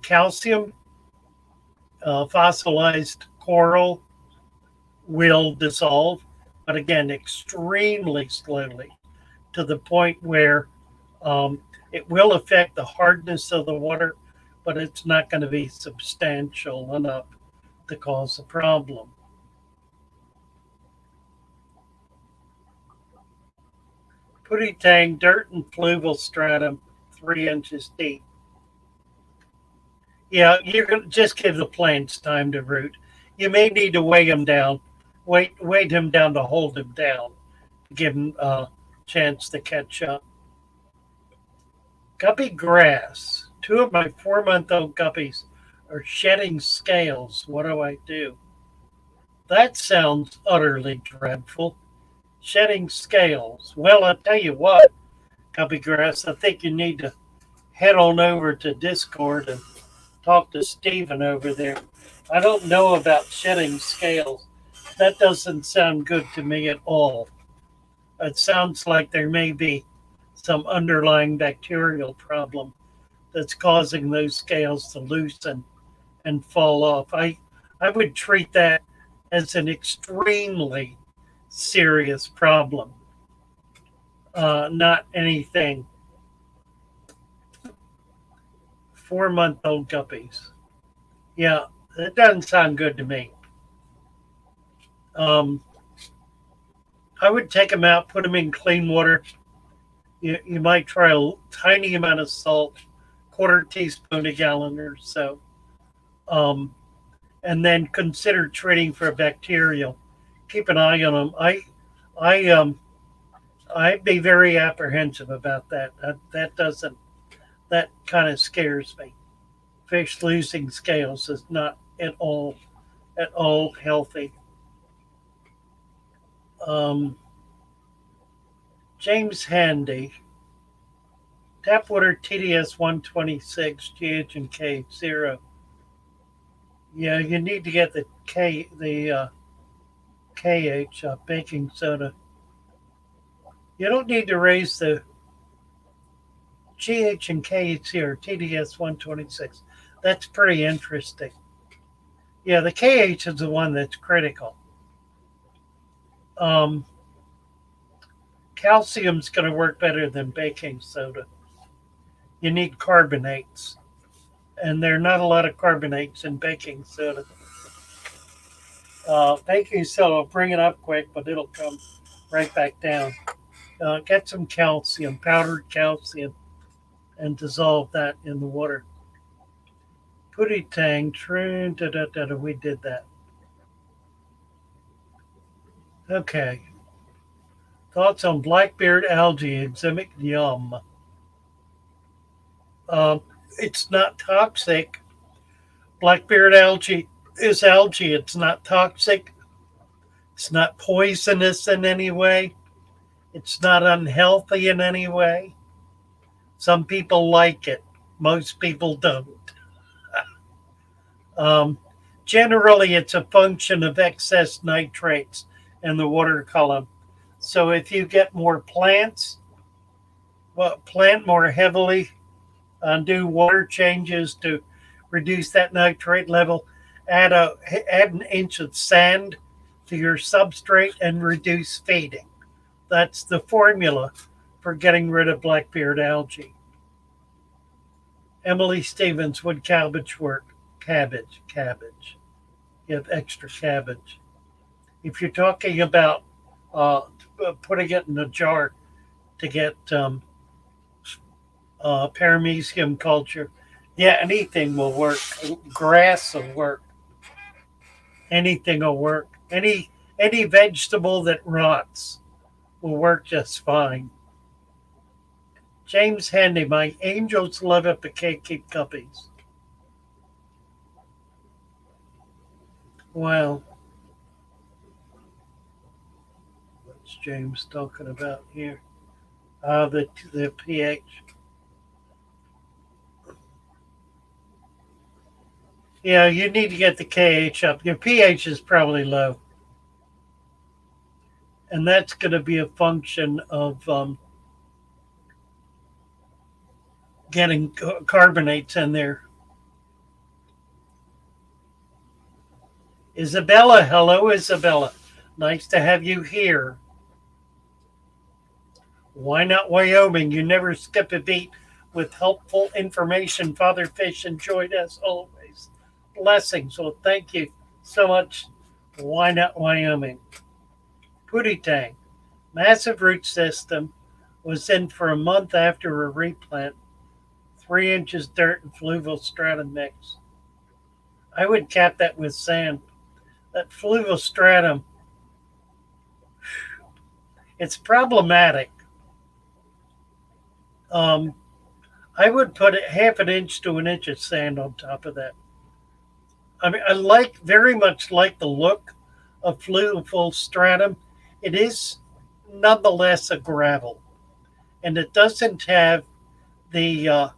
calcium, fossilized coral will dissolve, but again, extremely slowly, to the point where it will affect the hardness of the water, but it's not going to be substantial enough to cause a problem. Putty tang, dirt and fluvial stratum, 3 inches deep. Yeah, you're going to just give the plants time to root. You may need to weigh them down, weight him down to hold him down, give him a chance to catch up. Guppy grass. 2 of my 4-month-old guppies are shedding scales. What do I do? That sounds utterly dreadful. Shedding scales. Well, I'll tell you what, Guppy grass, I think you need to head on over to Discord and talk to Steven over there. I don't know about shedding scales. That doesn't sound good to me at all. It sounds like there may be some underlying bacterial problem that's causing those scales to loosen and fall off. I would treat that as an extremely serious problem, not anything. 4-month-old guppies. Yeah, it doesn't sound good to me. Um, I would take them out, put them in clean water. You might try a tiny amount of salt, quarter teaspoon a gallon or so, and then consider treating for bacterial. Keep an eye on them. I I'd be very apprehensive about that. That kind of scares me. Fish losing scales is not at all healthy. Um, James Handy, tap water TDS 126 GH and K 0. Yeah, you need to get the KH baking soda. You don't need to raise the GH and KH here, TDS 126. That's pretty interesting. Yeah, the KH is the one that's critical. Um, Calcium's going to work better than baking soda. You need carbonates, and there are not a lot of carbonates in baking soda. Baking soda will bring it up quick, but it'll come right back down. Get some calcium, powdered calcium, and dissolve that in the water. Putty tang, true, we did that. Okay. Thoughts on blackbeard algae exhibit yum. Um, it's not toxic. Blackbeard algae is algae. It's not toxic. It's not poisonous in any way. It's not unhealthy in any way. Some people like it. Most people don't. Um, Generally, it's a function of excess nitrates in the water column. So if you get more plants, well, plant more heavily, do water changes to reduce that nitrate level, add an inch of sand to your substrate and reduce feeding. That's the formula for getting rid of blackbeard algae. Emily Stevens, would cabbage work? Cabbage. You have extra cabbage. If you're talking about putting it in a jar to get paramecium culture, yeah, anything will work. Grass will work. Anything will work. Any vegetable that rots will work just fine. James Handy, my angels love it but can't keep guppies. Well, what's James talking about here? The pH. Yeah, you need to get the KH up. Your pH is probably low. And that's going to be a function of getting carbonates in there. Isabella, hello, Isabella. Nice to have you here. Why not Wyoming? You never skip a beat with helpful information. Father Fish enjoyed as always. Blessings. Well, thank you so much. Why not Wyoming? Pootie Tang. Massive root system. Was in for a month after a replant. 3 inches dirt and fluvial stratum mix. I would cap that with sand. That fluvial stratum, it's problematic. I would put half an inch to an inch of sand on top of that. I mean, I very much like the look of fluvial stratum. It is nonetheless a gravel, and it doesn't have the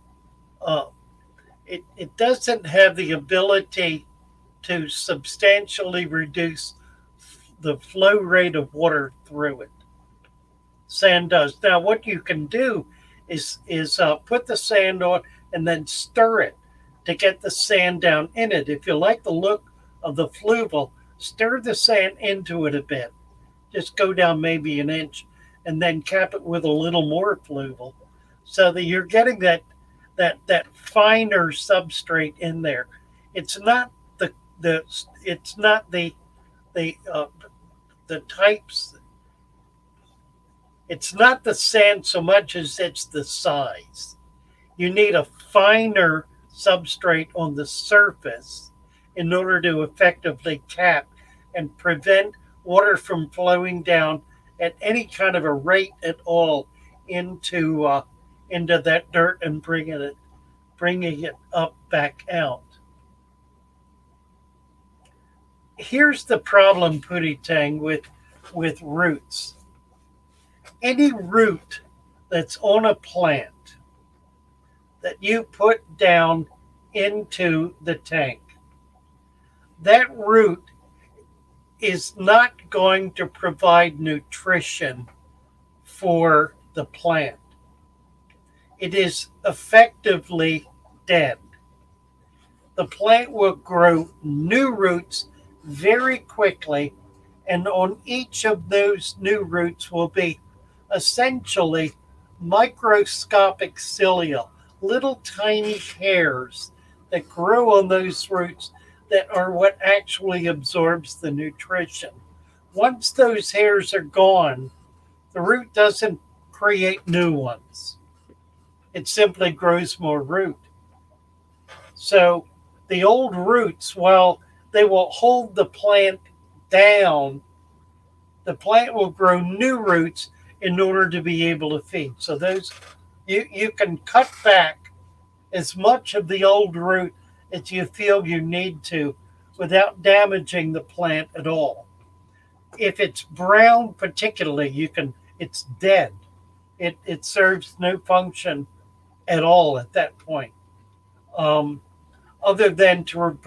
it doesn't have the ability to substantially reduce the flow rate of water through it. Sand does. Now, what you can do is put the sand on and then stir it to get the sand down in it. If you like the look of the fluvial, stir the sand into it a bit. Just go down maybe an inch and then cap it with a little more fluvial so that you're getting that finer substrate in there. It's not it's not the types. It's not the sand so much as it's the size. You need a finer substrate on the surface in order to effectively cap and prevent water from flowing down at any kind of a rate at all into that dirt and bringing it up back out. Here's the problem, Pootie Tang, with roots. Any root that's on a plant that you put down into the tank, that root is not going to provide nutrition for the plant. It is effectively dead. The plant will grow new roots very quickly, and on each of those new roots will be essentially microscopic cilia, little tiny hairs that grow on those roots that are what actually absorbs the nutrition. Once those hairs are gone, the root doesn't create new ones. It simply grows more root. So the old roots, while they will hold the plant down, the plant will grow new roots in order to be able to feed. So those you can cut back as much of the old root as you feel you need to without damaging the plant at all. If it's brown particularly, it's dead. It serves no function at all at that point, other than to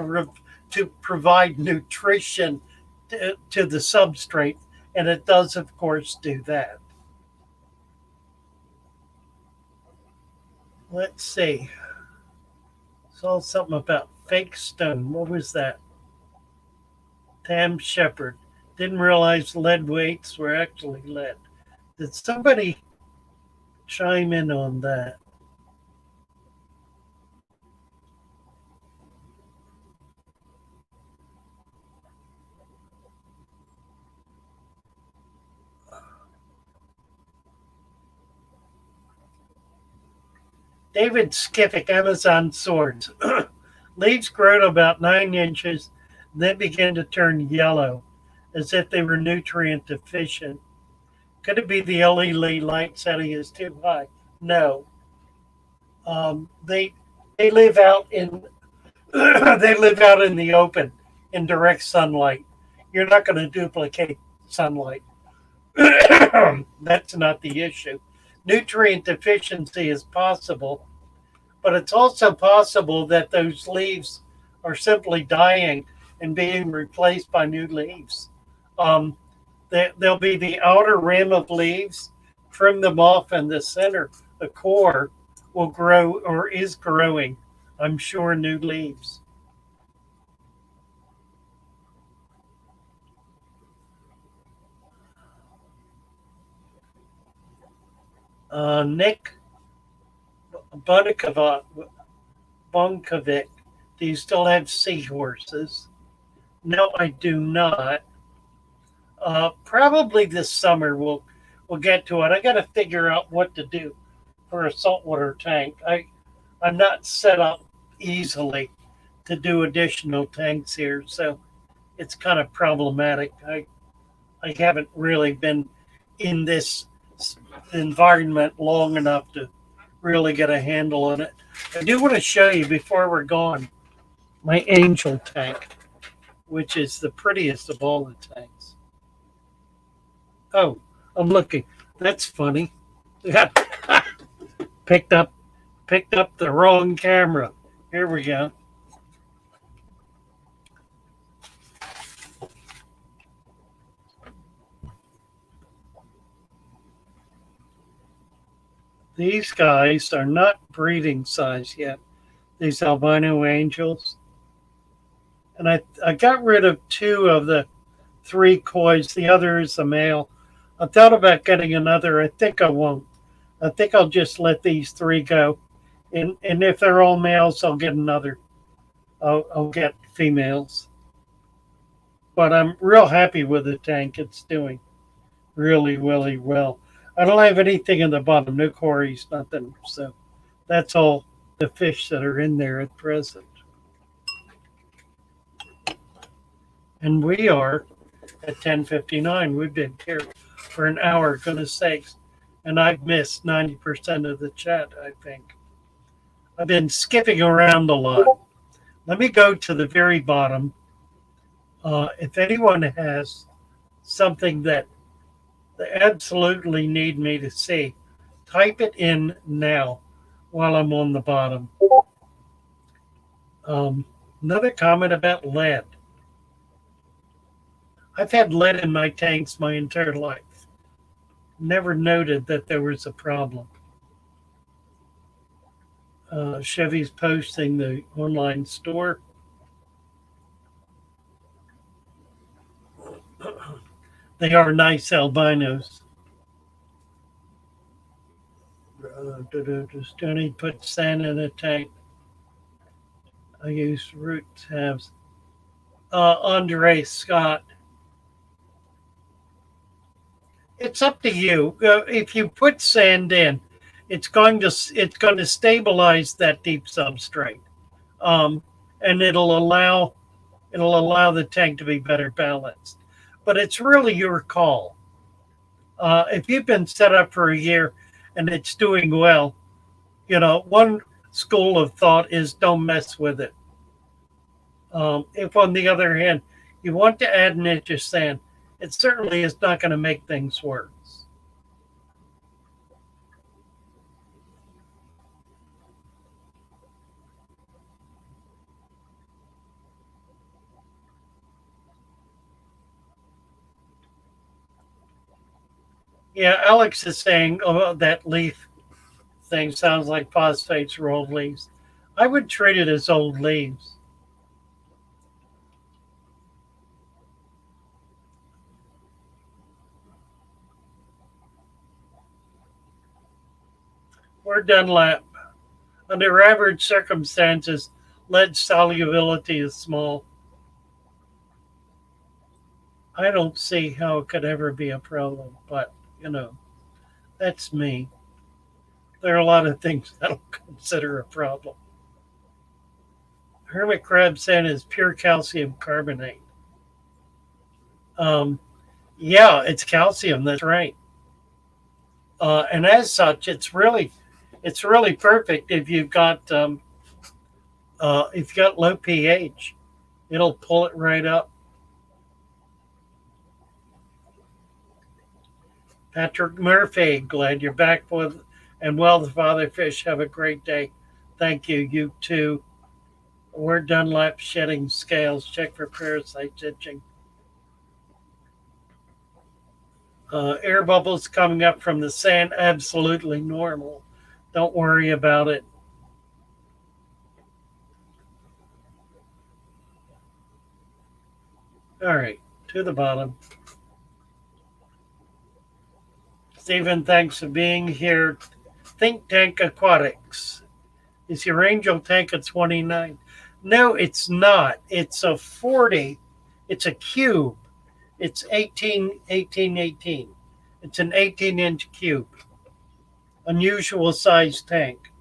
provide nutrition to the substrate, and it does, of course, do that. Let's see. Saw something about fake stone. What was that? Tam Shepherd. Didn't realize lead weights were actually lead. Did somebody chime in on that? David Skiffick, Amazon Swords. Leaves grow to about 9 inches, then begin to turn yellow, as if they were nutrient deficient. Could it be the LED light setting is too high? No. They live out in they live out in the open in direct sunlight. You're not going to duplicate sunlight. That's not the issue. Nutrient deficiency is possible, but it's also possible that those leaves are simply dying and being replaced by new leaves. There'll be the outer rim of leaves, trim them off, and the center, the core, will grow or is growing, I'm sure, new leaves. Nick Bunkovic, do you still have seahorses? No, I do not. Probably this summer we'll get to it. I got to figure out what to do for a saltwater tank. I'm not set up easily to do additional tanks here, so it's kind of problematic. I haven't really been in this environment long enough to really get a handle on it. I do want to show you before we're gone my angel tank, which is the prettiest of all the tanks. Oh, I'm looking. That's funny. picked up the wrong camera. Here we go. These guys are not breeding size yet, these albino angels. And I got rid of 2 of the 3 kois. The other is a male. I thought about getting another. I think I won't. I think I'll just let these 3 go. And if they're all males, I'll get another. I'll get females. But I'm real happy with the tank. It's doing really, really well. I don't have anything in the bottom, no quarries, nothing. So that's all the fish that are in there at present. And we are at 10:59. We've been here for an hour, goodness sakes. And I've missed 90% of the chat, I think. I've been skipping around a lot. Let me go to the very bottom. If anyone has something that they absolutely need me to see, type it in now while I'm on the bottom. Another comment about lead. I've had lead in my tanks my entire life. Never noted that there was a problem. Chevy's posting the online store. They are nice albinos. Does Tony put sand in a tank? I use root tabs. Andre Scott. It's up to you. If you put sand in, it's going to stabilize that deep substrate, and it'll allow the tank to be better balanced. But it's really your call. If you've been set up for a year and it's doing well, one school of thought is don't mess with it. If, on the other hand, you want to add an inch of sand, it certainly is not going to make things worse. Yeah, Alex is saying, oh, that leaf thing sounds like phosphates or old leaves. I would treat it as old leaves. We're Dunlap. Under average circumstances, lead solubility is small. I don't see how it could ever be a problem, but that's me. There are a lot of things I don't consider a problem. Hermit crab sand is pure calcium carbonate. Um, yeah, it's calcium. That's right. And as such, it's really perfect if you've got low pH. It'll pull it right up. Patrick Murphy, glad you're back with and well, the father fish. Have a great day. Thank you. You too. We're Dunlap shedding scales. Check for parasites itching. Air bubbles coming up from the sand. Absolutely normal. Don't worry about it. All right, to the bottom. Stephen, thanks for being here. Think Tank Aquatics. Is your Angel tank a 29? No, it's not. It's a 40. It's a cube. It's 18, 18, 18. It's an 18-inch cube. Unusual size tank.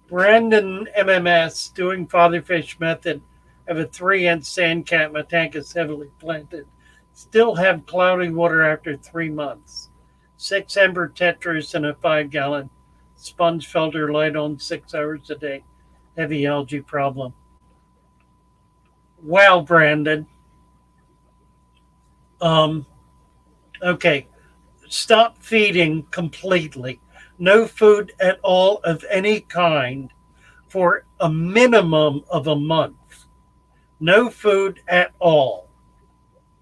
Brandon MMS doing fatherfish method of a 3-inch sand cat. My tank is heavily planted. Still have cloudy water after 3 months. 6 ember tetras in a 5-gallon sponge filter, light on 6 hours a day. Heavy algae problem. Wow, Brandon. Okay. Stop feeding completely. No food at all of any kind for a minimum of a month. No food at all.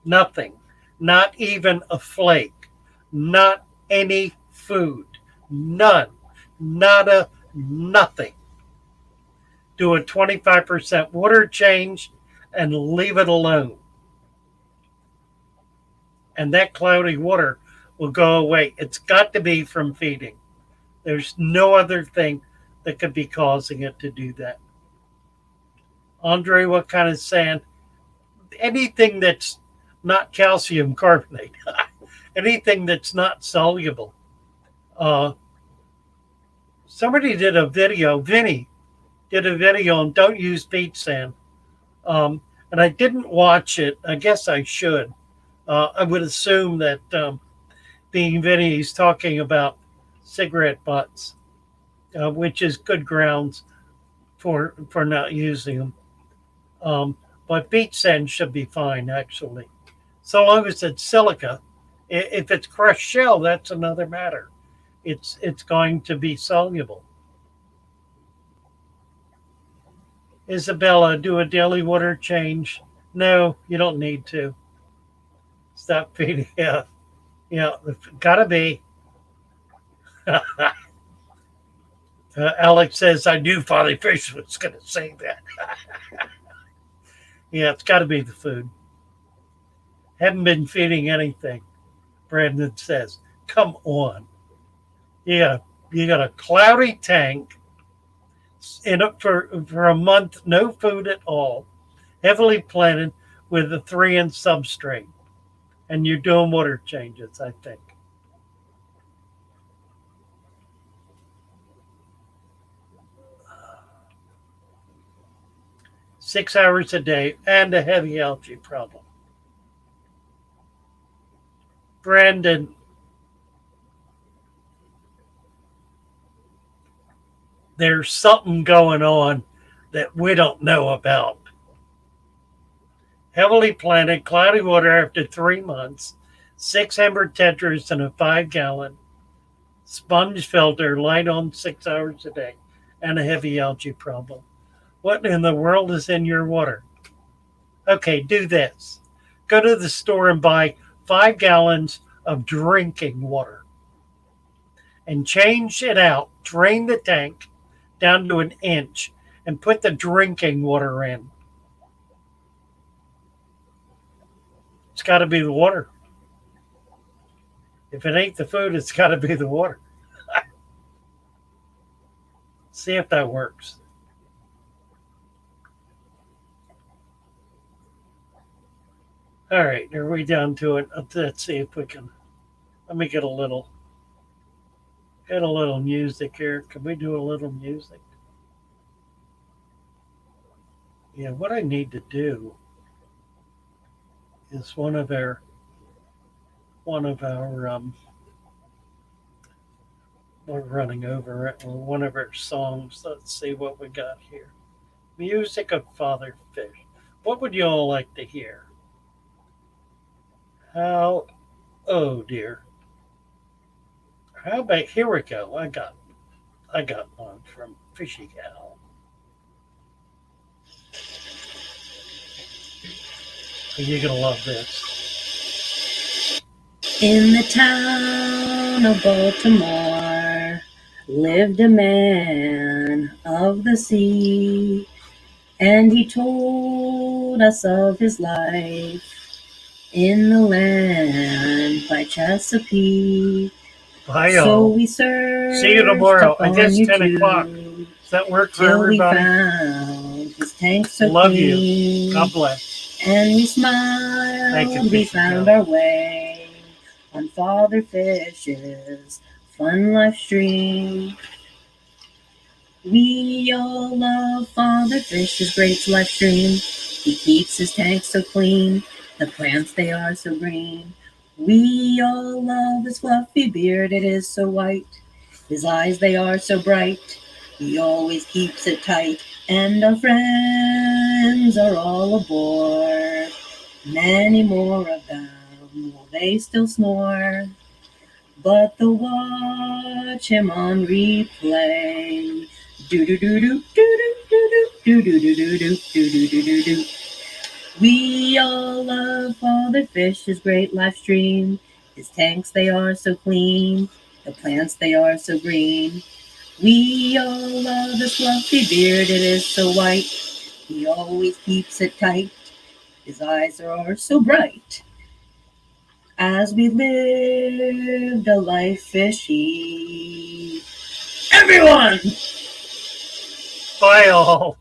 Nothing. Not even a flake. Not any food. None. Nada. Nothing. Do a 25% water change and leave it alone. And that cloudy water will go away. It's got to be from feeding. There's no other thing that could be causing it to do that. Andre, what kind of sand? Anything that's not calcium carbonate. Anything that's not soluble. Somebody did a video, Vinny did a video on don't use beach sand. And I didn't watch it. I guess I should. I would assume that being Vinny, he's talking about cigarette butts, which is good grounds for not using them. But beach sand should be fine, actually. So long as it's silica. If it's crushed shell, that's another matter. It's going to be soluble. Isabella, do a daily water change? No, you don't need to. Stop feeding. Yeah, gotta be. Alex says, I knew Father Fish was going to say that. Yeah, it's got to be the food. Haven't been feeding anything, Brandon says. Come on. You got a cloudy tank for a month, no food at all, heavily planted with a 3-inch substrate. And you're doing water changes, I think. Six hours a day and a heavy algae problem. Brandon, there's something going on that we don't know about. Heavily planted, cloudy water after 3 months, 6 amber tetras in a 5-gallon, sponge filter, light on 6 hours a day, and a heavy algae problem. What in the world is in your water? Okay, do this. Go to the store and buy 5 gallons of drinking water and change it out. Drain the tank down to 1 inch and put the drinking water in. It's got to be the water. If it ain't the food, it's got to be the water. See if that works. All right, are we down to it? Let's see if we can. Let me get a little music here. Can we do a little music? Yeah, what I need to do is one of our we're running over it, one of our songs. Let's see what we got here. Music of Father Fish. What would you all like to hear? How? Oh dear. How about here we go? I got one from Fishy Gal. You're gonna love this. In the town of Baltimore lived a man of the sea, and he told us of his life in the land by Chesapeake. Bye, So y'all. we searched See you tomorrow. up I on guess 10 YouTube o'clock. Does that work for till we everybody? found his tank so Love clean. you. God bless. And we Thank you, smiled, we Fishy found Gal. our way on Father Fish's fun life stream. We all love Father Fish's great life stream. He keeps his tank so clean, the plants they are so green. We all love his fluffy beard, it is so white. His eyes they are so bright, he always keeps it tight. And our friends are all aboard, many more of them, will they still snore? But they'll watch him on replay. Do do do do do do do do do do do do do do do do. We all love Father Fish's great live stream. His tanks they are so clean, the plants they are so green. We all love his fluffy beard, it is so white. He always keeps it tight. His eyes are so bright. As we lived a life fishy. Everyone! Bye, all.